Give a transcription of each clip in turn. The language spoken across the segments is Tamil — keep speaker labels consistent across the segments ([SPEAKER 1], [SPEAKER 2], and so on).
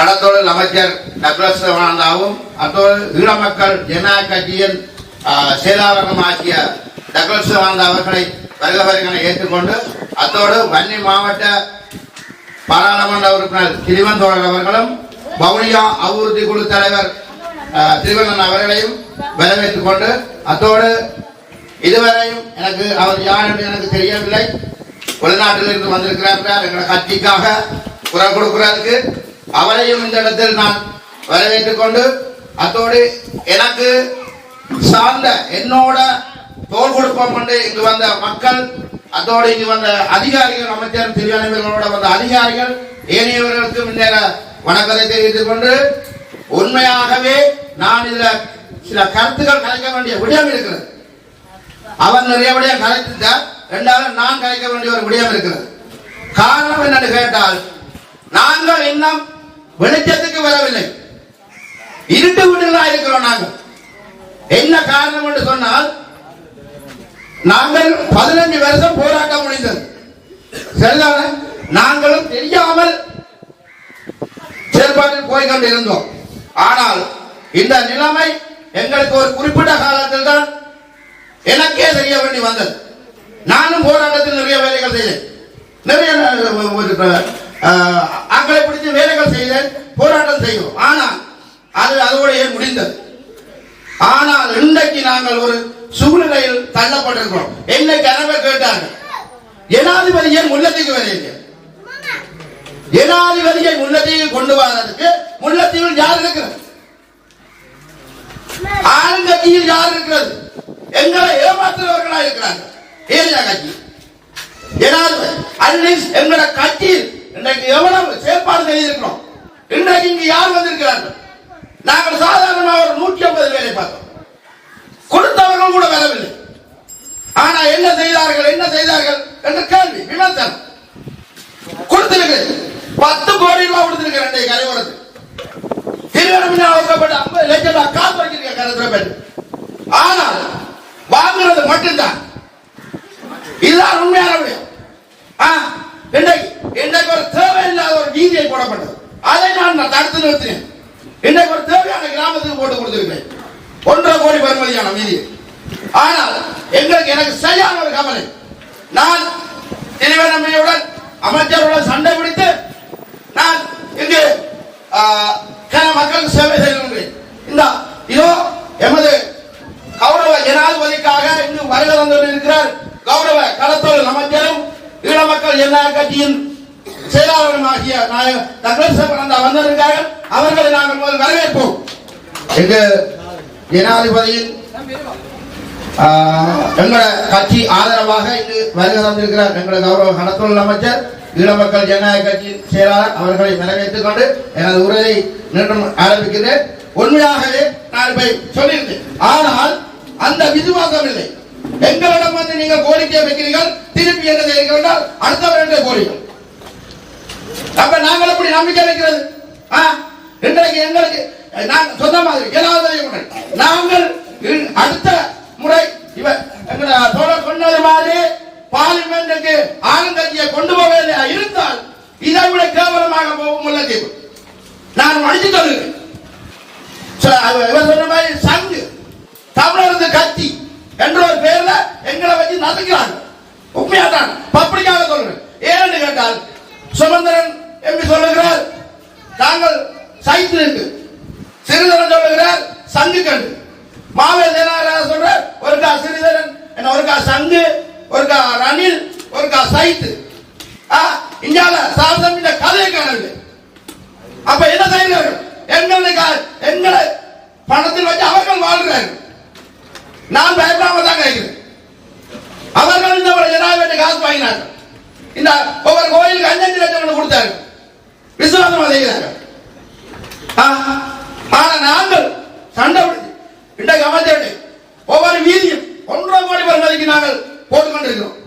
[SPEAKER 1] கடத்தொழில் அமைச்சர் டக்ளஸ் தேவானந்தாவும் அத்தோடு ஈழ மக்கள் ஜனநாயக கட்சியின் செயலாளருமாகிய டக்ளஸ் தேவானந்தா அவர்களை வருகை ஏற்றுக்கொண்டு அத்தோடு வன்னி மாவட்ட பாராளுமன்ற உறுப்பினர் கிரிவன் தோழர் அவர்களும் வவுனியா அபிவிருத்தி குழு தலைவர் திருவண்ணன் அவர்களையும் வரவேற்றுக் கொண்டு அத்தோடு இதுவரையும் எனக்கு அவர் யார் என்று எனக்கு தெரியவில்லை. வெளிநாட்டிலிருந்து வந்திருக்கிறார்கள் எங்கள் கட்சிக்காக குரல் கொடுக்கிறதுக்கு அவரையும் இந்த இடத்தில் நான் வரவேற்றுக் கொண்டு அத்தோடு எனக்கு சார்ந்த என்னோட தோல் கொடுப்போம் கொண்டு இங்கு வந்த மக்கள் அதோடு இங்கு வந்த அதிகாரிகள் அமைச்சர் திருவண்ணாமலையோட வந்த அதிகாரிகள் ஏனையவர்களுக்கு முன்னேற வணக்கத்தை தெரிவித்துக் கொண்டு உண்மையாகவே நான் இதுல சில கருத்துக்கள் கலைக்க வேண்டிய விடயம் இருக்கிறது. அவர் நிறைய விடயம் கலைத்தார். இரண்டாவது நான் கலைக்க வேண்டிய ஒரு விடயம் இருக்கிறது. காரணம் என்னன்னு கேட்டால் நாங்கள் இன்னும் வெளிச்சத்துக்கு வரவில்லை, இருட்டு வீடுகளாக இருக்கிறோம். நாங்கள் என்ன காரணம் என்று சொன்னால் நாங்கள் 15 வருஷம் போராட்டம் முடிந்தது சரிதான. நாங்களும் தெரியாமல் செயல்பாட்டில் போய்கொண்டிருந்தோம். ஆனால் இந்த நிலைமை எங்களுக்கு ஒரு குறிப்பிட்ட காலத்தில் தான் எனக்கே தெரிய வேண்டி வந்தது. நானும் போராட்டத்தில் நிறைய வேலைகள் செய்தேன், நிறைய ஆக்களை பிடித்து வேலைகள் செய்தேன், போராட்டம் செய்தோம். ஆனால் அது அதோடு ஏன் முடிந்தது. ஆனால் இன்றைக்கு நாங்கள் ஒரு சூழ்நிலையில் தள்ளப்பட்டிருக்கிறோம். என்ன கனவை கேட்டார்கள், ஜனாதிபதியை முல்லைத்தீவுக்கு வரையில்லை. ஜனாதிபதியை முல்லைத்தீவில் கொண்டு வருவதற்கு முல்லைத்தீவில் யார் இருக்கிறது? ஆளுங்கட்சியில் யார் இருக்கிறது? எங்களை ஏமாற்றுவர்களா இருக்கிறார்கள். ஏரியா கட்சி ஜனாதிபதி அட்லீஸ்ட் எங்களோட கட்சியில் இன்றைக்கு எவ்வளவு செயல்பாடு செய்திருக்கிறோம். இன்றைக்கு இங்கு யார் வந்திருக்கிறார்கள்? நாங்கள் சாதாரணமாக ஒரு 150 பேரை பார்த்தோம், கொடுத்தவர்கள் கூட வரவில்லை. ஆனா என்ன செய்தார்கள் என்ற கேள்வி விமர்சனம். கொடுத்திருக்கிறது 10 கோடி ரூபாய் கொடுத்திருக்கிறேன் கரையோரத்துக்கு. திருவண்ணாமலை 50 லட்சம் ரூபாய் காசு வைக்கிறீங்க கரையோரம். ஆனால் வாங்குறது மட்டும்தான். இதுதான் உண்மையான விடயம். இன்றைக்கு ஒரு தேவையில்லாத ஒரு வீதியை போடப்பட்டது, அதை நான் தடுத்து நிறுத்தினேன். இன்றைக்கு ஒரு தேவையான கிராமத்துக்கு போட்டு கொடுத்திருக்கிறேன் 1.5 கோடி பெறுமதியான வீதி. ஆனால் எனக்கு சரியான ஒரு கவலை, நான் திருவண்ணாமலையுடன் அமைச்சருடன் சண்டை பிடித்து நான் இங்கு மக்களுக்கு சேவை செய்கின்றேன். இதோ எமது கௌரவ ஜனாதிபதிக்காக இங்கு வருகை வந்திருக்கிறார் கௌரவ கடத்தொழில் அமைச்சரும் ஈழ மக்கள் ஜனநாயக கட்சியின் செயலாளருமாகிய வந்திருக்கிறார்கள். அவர்களை நாங்கள் முதல் வரவேற்போம். எங்க ஜனாதிபதியின் எங்களோட கட்சி ஆதரவாக இங்கு வருகை தந்திருக்கிறார் எங்களோட கௌரவ கடத்தொழில் அமைச்சர் ஈழ மக்கள் ஜனநாயக கட்சியின் செயலாளர். அவர்களை வரவேற்றுக் கொண்டு எனது உரையை மீண்டும் ஆரம்பிக்கிறேன். உண்மையாகவே நான் போய் சொல்லியிருந்தேன், ஆனால் அந்த விசுவாசம் இல்லை. எங்களிடம் வந்து நீங்கள் கோரிக்கை வைக்கிறீர்கள், திருப்பி என்ன செய்கிறீர்கள் அடுத்தவர்கள் கோரிக்கை. அப்ப நாங்கள் எப்படி நம்பிக்கை வைக்கிறது? இன்றைக்கு எங்களுக்கு சொந்த மாதிரி நாங்கள் அடுத்த முறை சொன்னது மாதிரி பார்லிமெண்ட்டுக்கு ஆளுங்கட்சியை கொண்டு போக இருந்தால் இதை விட கேவலமாக போகும் முல்லைத்தீவு. நான் அடித்து சொல்லுகிறேன். சொன்ன மாதிரி சங்கு தமிழரசு கட்சி என்ற ஒரு பேர்ல எங்களை வச்சு நசுக்கிறாங்க. உண்மையா தான் பப்ளிக்காக சொல்றேன். ஏன்னு கேட்டால் சுமந்திரன் எம்பி சொல்லுகிறார் நாங்கள் சைத்து இருக்கு, சிறிதரன் சொல்லுகிறார் சங்கு கண்டு, மாவே தேனாராஜ சொல்ற ஒருக்கா சிறிதரன் என்ன, ஒருக்கா சங்கு, ஒருக்கா ரணில், ஒருக்கா சைத்து. இந்தியால சாசம் இந்த கதையை காணவில்லை. அப்ப என்ன செய்கிறார்கள்? எங்களை பணத்தில் வச்சு அவர்கள் வாழ்கிறார்கள். நான் பயப்படாம தான் கேட்கிறேன். அவர்கள் இந்த ஜனாதிபதி காசு வாங்கினார்கள். இந்த ஒவ்வொரு கோயிலுக்கு 5 லட்சம் கொடுத்தார்கள், விசுவாசமா செய்கிறார்கள். ஆனா நாங்கள் சண்டை பிடிச்சு இன்றைக்கு அமைச்சர் ஒவ்வொரு வீதியும் 1.5 கோடி பெறுமதிக்கு நாங்கள் போட்டுக்கொண்டிருக்கிறோம்.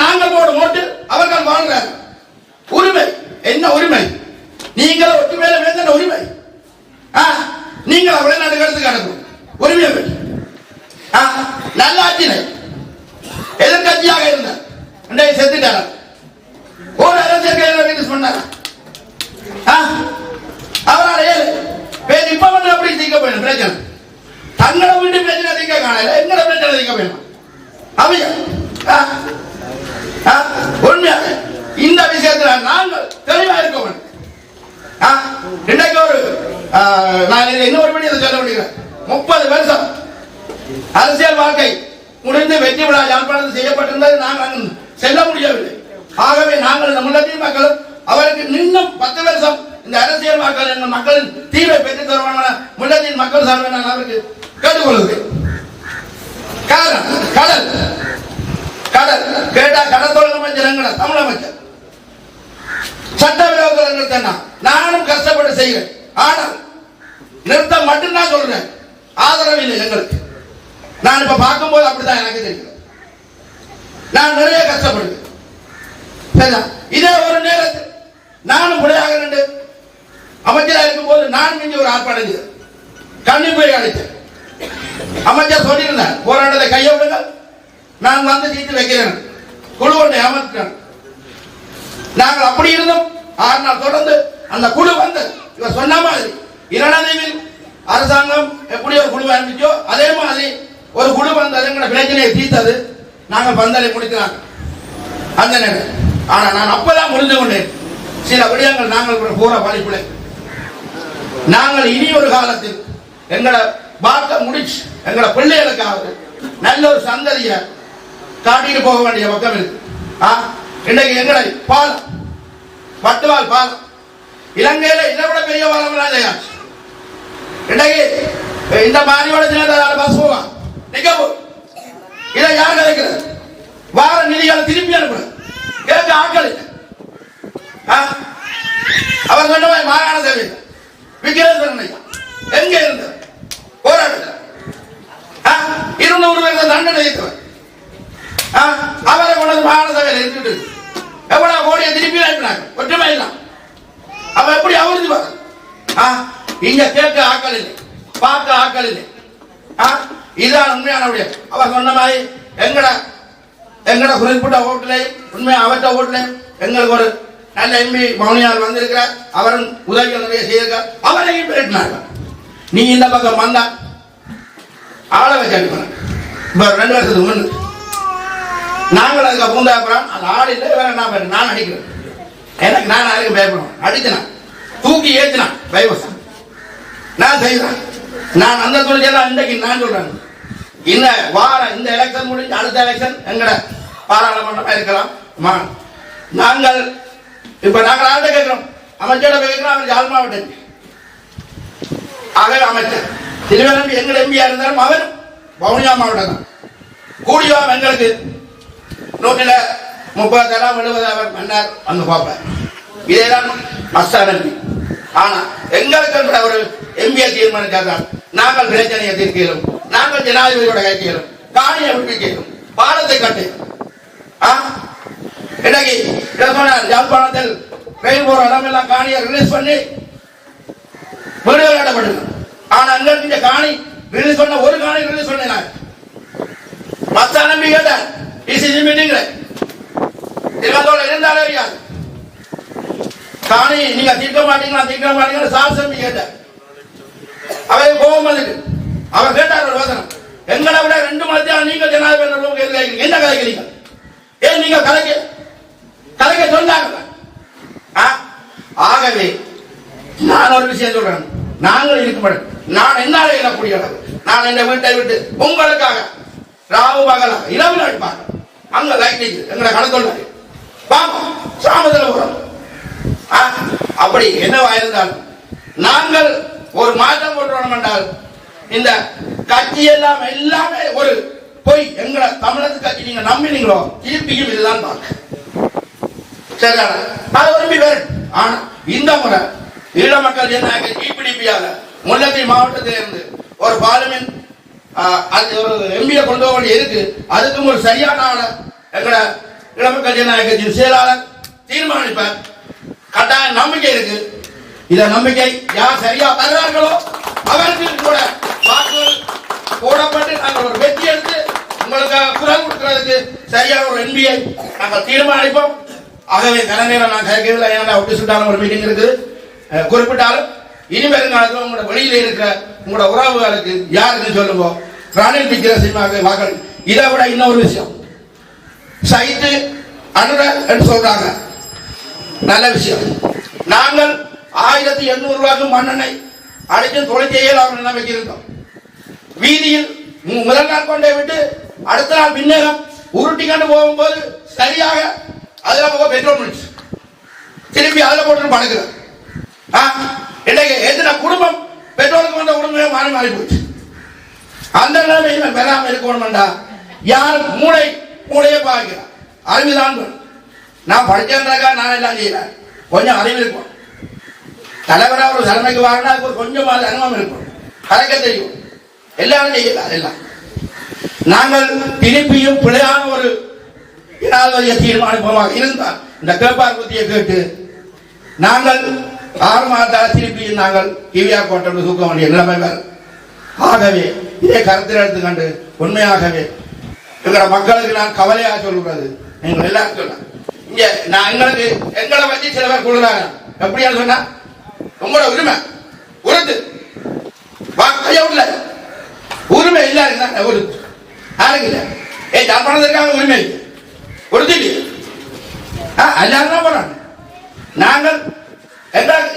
[SPEAKER 1] நாங்கள் போடும் ஓட்டு அவர்கள் வாழ்கிறார்கள். உரிமை என்ன உரிமை? நீங்கள் ஒற்றுமையில வேண்டிய உரிமை. நீங்கள் வெளிநாட்டுக்கு எடுத்து கிடக்கும் உரிமையை பெற்று நல்லாட்சியை எதிர்கட்சியாக இருந்தார், செத்துட்டார். ஒரு அரசியல் சொன்னார் தங்களை வீட்டு பிரச்சனை தீர்க்க காணல, எங்களை பிரச்சனை தீர்க்க வேணும். அவையா உண்மையாக இந்த விஷயத்துல நாங்கள் தெளிவா இருக்க வேண்டும். இன்றைக்கு ஒரு நான் இன்னொரு படி சொல்ல முடிகிறேன். 30 வருஷம் அரசியல் வாழ்க்கை முடிந்து வெற்றி விழா யாழ்ப்பாணத்தில் செய்யப்பட்டிருந்தது. நாங்கள் செல்ல முடியவில்லை. ஆகவே நாங்கள் இந்த முல்லத்தீவு மக்களும் அவருக்கு இன்னும் 10 வருஷம் இந்த அரசியல் வாக்கள் எங்கள் மக்களின் தீவை பெற்றுத் தருவான முல்லத்தீவு மக்கள் சார்பில் நான் அவருக்கு கேட்டுக்கொள்கிறேன். காரணம் கடல் கடல் கேட்டா கடற்தொழில் அமைச்சர் எங்கட தமிழ் அமைச்சர் சட்டவிரோதங்கள் நானும் கஷ்டப்பட்டு செய்கிறேன். ஆனால் நிறுத்தம் மட்டும்தான் சொல்றேன், ஆதரவு இல்லை எங்களுக்கு. நான் இப்ப பார்க்கும்போது அப்படித்தான் எனக்கு தெரியும். நான் நிறைய கஷ்டப்படுவேன். இதே ஒரு நேரத்தில் நானும் முறையாக நின்று அமைச்சராக இருக்கும் போது நான் இங்கே ஒரு ஆர்ப்பாட்டம் செய்தேன். கண்ணி போய் அழைத்தேன். அமைச்சர் சொல்லியிருந்தார், போராட்டத்தை கையை விடுங்க, நான் வந்து தீர்த்து வைக்கிறேன், குழு ஒன்றை அமர்த்தினேன். நாங்கள் அப்படி இருந்தோம். 6 நாள் தொடர்ந்து அந்த குழு வந்து இவர் சொன்ன மாதிரி இரண்டாவது அரசாங்கம் எப்படி ஒரு குழு ஆரம்பிச்சோ அதே மாதிரி ஒரு குழு வந்தது, எங்களை பிரச்சனையை தீர்த்தது. நாங்கள் பந்தலை முடிக்கிறாங்க அந்த நேரம். ஆனா நான் அப்பதான் முடிந்து கொண்டேன் சில விடயங்கள். நாங்கள் போற பாதிப்புல நாங்கள் இனி ஒரு காலத்தில் எங்களை பார்க்க முடிச்சு எங்களை பிள்ளைகளுக்காக நல்ல ஒரு சந்ததிய காட்டிட்டு போக வேண்டிய பக்கம் இருக்கு. இன்றைக்கு எங்களை பாலம் பட்டுவால் பாலம் இலங்கையில இதை விட பெரிய பாலம் எல்லாம் செய்யாச்சு. இன்றைக்கு இந்த மாநில தினத்தால் பஸ் போவா நிக்க போ, இதை யார் கிடைக்கிறது? வார நிதிகளை திருப்பி அனுப்புற கேட்க ஆட்கள் இல்லை. அவர் சொன்ன மாகாண சேவை விக்ரேஸ்வரன் எங்க இருந்த போராட்டத்தில் 200 பேர் தண்டனை வைத்தவர் அவரை கொண்டது மாகாண சபையில் இருந்துட்டு எவ்வளவு கோடியை திருப்பி அனுப்பினாங்க. ஒற்றுமை இல்லை. அவ எப்படி அவருக்கு இங்க கேட்க ஆக்கள் இல்லை, பார்க்க ஆக்கள் இல்லை. இதுதான் உண்மையான விடயம். அவர் சொன்ன மாதிரி எங்கட குறிப்பிட்ட ஓட்டுலையும் உண்மையா அவற்ற ஓட்டுலையும் எங்களுக்கு ஒரு நல்ல எம்பி மௌனியார் வந்திருக்கிறார். அவரும் உதவிகள் நிறைய செய்திருக்கார். அவரையும் பெருட்டினார்கள். நீ இந்த பக்கம் வந்தா ஆளை வச்சு அனுப்பினாங்க. இப்ப 2 வருஷத்துக்கு முன்னு நாங்கள் அதுக்கு பூந்தாப்புறம் அந்த ஆள் இல்லை, வேற நான் அடிக்கிறேன். எனக்கு நான் அதுக்கு பயப்படும் அடித்தேன், தூக்கி ஏற்றினான் பைவசம் நான் செய்கிறேன். நான் அந்த தொழிற்செல்லாம் இன்றைக்கு நான் சொல்றேன். இந்த வாரம் இந்த எலெக்ஷன் முடிஞ்சு அடுத்த எலெக்ஷன் எங்கட பாராளுமன்றமா இருக்கலாம். நாங்கள் இப்ப நாங்கள் ஆள்கிட்ட கேட்கிறோம், அமைச்சரோட கேட்கிறோம். அவர் யாழ் மாவட்டம் ஆகவே அமைச்சர் திருவனம்பி எங்கள் எம்பியா இருந்தாலும் அவர் வவுனியா மாவட்டம் தான். கூடியவா எங்களுக்கு 130,000 70,000 மன்னர் வந்து பார்ப்பேன். இதேதான் மஸ்தானம்பி. ஆனா எங்களுக்கு ஒரு எம்பியை தீர்மானித்தால் நாங்கள் பிரச்சனையை தீர்க்கிறோம், நாங்கள் ஜனாதிபதியோட கேட்கிறோம், காணியை விடுவிக்கிறோம், பாலத்தை கட்டுகிறோம். இன்னைக்கு யாழ்ப்பாணத்தில் ரயில் போற இடமெல்லாம் காணியை ரிலீஸ் பண்ணி வீடுகள் கட்டப்பட்டு. ஆனா எங்களுக்கு இந்த காணி ரிலீஸ் பண்ண ஒரு காணி ரிலீஸ் பண்ண மஸ்தானம்பி கேட்டார் டிசிசி மீட்டிங்ல திருவந்தோட இருந்தாலே அறியாது காணி நீங்க தீர்க்க மாட்டீங்களா சாசம்பி கேட்டார். அவரை கோபம் வந்துட்டு அவர் கேட்டார் ஒரு வசனம், எங்களை விட 2 மத்தியானம் நீங்க ஜனாதிபதி என்ன கலைக்கிறீங்க? ஏன் நீங்க கலைக்க சொன்னாங்க. ஆகவே நான் ஒரு விஷயம் சொல்றேன், நாங்கள் இருக்க மாட்டோம். நான் என்னால இழக்கூடிய அளவு நான் என் வீட்டை விட்டு உங்களுக்காக ராவு பகல இரவு அடிப்பாங்க. அங்க லைட் எங்களை கடத்தொள்ள சாமத்தில் போறோம். அப்படி என்னவா இருந்தாலும் நாங்கள் ஒரு மாற்றம் கொண்டு என்றால் இந்த கட்சி எல்லாம் எல்லாமே ஒரு பொய். எங்களை தமிழக கட்சி நீங்க நம்பினீங்களோ திருப்பியும் இதுதான் பார்க்க சரியான அது விரும்பி வேறு. ஆனா இந்த முறை ஈழ மக்கள் ஜனநாயக டிபிடிபியாக முல்லைத்தீவு மாவட்டத்தில் இருந்து ஒரு பார்லிமெண்ட் ஒரு எம்பியை கொண்டு போக வேண்டிய இருக்கு. அதுக்கும் ஒரு சரியான ஆள எங்களோட ஈழ மக்கள் ஜனநாயக கட்சியின் செயலாளர் தீர்மானிப்பார். கட்டாய நம்பிக்கை இருக்கு. இத நம்பிக்கை யார் சரியா தருகிறார்களோ அவருக்கு கூட வாக்குகள் போடப்பட்டு நாங்கள் ஒரு வெற்றி எடுத்து உங்களுக்கு குரல் கொடுக்கிறதுக்கு சரியான ஒரு எம்பியை நாங்கள் தீர்மானிப்போம். ஆகவே கன நேரம் நான் கேட்கவில்லை. ஏன்னா ஒட்டி சுட்டாலும் ஒரு மீட்டிங் இருக்குது குறிப்பிட்டாலும் இனி வருங்காலத்தில் உங்களோட வெளியில இருக்கிற உங்களோட உறவுகளுக்கு யாருக்கு சொல்லுங்க, ரணில் விக்ரமசிங்கே வாக்களி. இதை விட இன்னொரு விஷயம், சைத்து அனுர என்று சொல்றாங்க, நல்ல விஷயம். நாங்கள் 1800 ரூபாய்க்கு மண்ணெண்ணெய் அடிச்சு தொலைச்சே நிலைமைக்கு இருந்தோம். வீதியில் முதல் நாள் கொண்டே விட்டு அடுத்த நாள் விண்ணகம் உருட்டி கண்டு போகும்போது சரியாக அதுல போக பெட்ரோல் முடிச்சு திருப்பி அதுல போட்டு படுக்கிறேன். இன்றைக்கு எத்தனை குடும்பம் பெட்ரோலுக்கு வந்த குடும்பமே மாறி மாறி போச்சு. அந்த நிலைமையில பெறாம இருக்கணும்டா யார் மூளையை பார்க்கிறார், அறிவுதான். நான் படிச்சேன்றாக்கா நான் எல்லாம் செய்யறேன், கொஞ்சம் அறிவு இருக்கும். தலைவராக ஒரு தலைமைக்கு வாங்கினா கொஞ்சம் அனுபவம் இருக்கும், கலைக்க தெரியும், எல்லாரும் செய்யலாம். எல்லாம் நாங்கள் திருப்பியும் பிழையான ஒரு ஜனாதிபதியை தீர்மானிப்போமாக இருந்தால் இந்த கேப்பார் குத்தியை கேட்டு நாங்கள் 6 மாதத்தால் திருப்பியும் நாங்கள் கிவிஆர் கோட்டை தூக்க வேண்டிய நிலைமை வேறு. ஆகவே இதை கருத்தில் எடுத்துக்கொண்டு உண்மையாகவே எங்களோட மக்களுக்கு நான் கவலையாக சொல்கிறது, நீங்கள் எல்லாரும் சொன்ன இங்க நான் எங்களை வச்சு சில பேர் கொடுக்குறாங்க. எப்படியான்னு சொன்னா உங்களோட உரிமை உறுத்து கையவுல உரிமை இல்லாத உறுத்து யாருக்கு இல்லை. ஜாழ்ப்பாணத்திற்காக உரிமை உறுதி எல்லாரும் தான் போறாங்க. நாங்கள்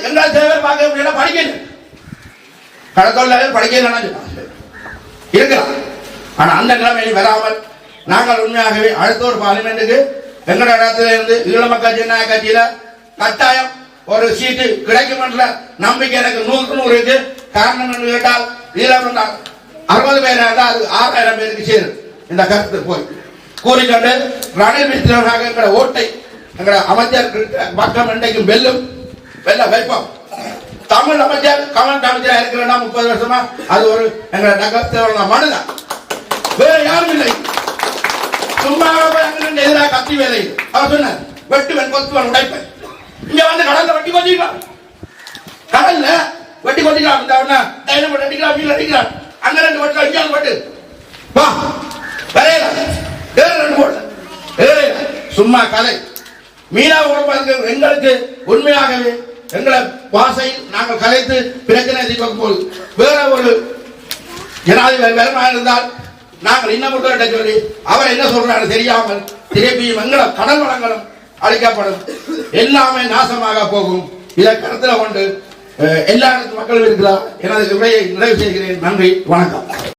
[SPEAKER 1] எங்களை சேவை பார்க்க முடியல, படிக்கல, கடத்தொழிலாளர் படிக்கலாம் இருக்கிறான். ஆனா அந்த நிலைமையில் வராமல் நாங்கள் உண்மையாகவே அடுத்த ஒரு பார்லிமெண்ட்டுக்கு எங்களோட இடத்துல இருந்து ஈழ மக்கள் ஜனநாயக கட்சியில கட்டாயம் ஒரு சீட்டு கிடைக்கும் என்ற நம்பிக்கை எனக்கு 100க்கு 100 இருக்கு. காரணம் என்று கேட்டால் ஈழம் 60 பேர் இருந்தால் அது 6000 பேருக்கு சேரும். இந்த கருத்து போய் கூறிக்கொண்டு ரணில் விக்ரமசிங்கே எங்களோட ஓட்டை எங்களோட அமைச்சர் பக்கம் இன்றைக்கும் வெல்ல வைப்போம். தமிழ் அமைச்சர் கவர்மெண்ட் அமைச்சராக இருக்கிறா 30 வருஷமா அது ஒரு எங்களோட நகர்த்த மனுதான், வேற யாரும் இல்லை. சும்மா எதிராக கத்தி வேலை அவர் சொன்னார், வெட்டுவன் கொத்துவன் உடைப்பேன். இங்க வந்து கடல்ல வெட்டி கொத்திக்கலாம், கடல்ல வெட்டி கொத்திக்கலாம். இந்த அடிக்கலாம் வீல் அடிக்கிறான், அங்க 2 வெட்டு இங்க வெட்டு வா வரையல 2 போடல சும்மா கதை. மீனா உடம்பு எங்களுக்கு உண்மையாகவே எங்களை பாசையில் நாங்கள் கலைத்து பிரச்சனை தீர்க்கும் போது வேற ஒரு ஜனாதிபதி வேறமாக இருந்தால் நாங்கள் இன்னும் சொல்லி அவர் என்ன சொல்றாரு தெரியாமல் திருப்பியும் எங்களை கடல் வளங்களும் அழிக்கப்படும், எல்லாமே நாசமாக போகும். இதை கருத்தில் கொண்டு எல்லா மக்களும் இருக்கிறார். எனது உரையை நிறைவு செய்கிறேன். நன்றி, வணக்கம்.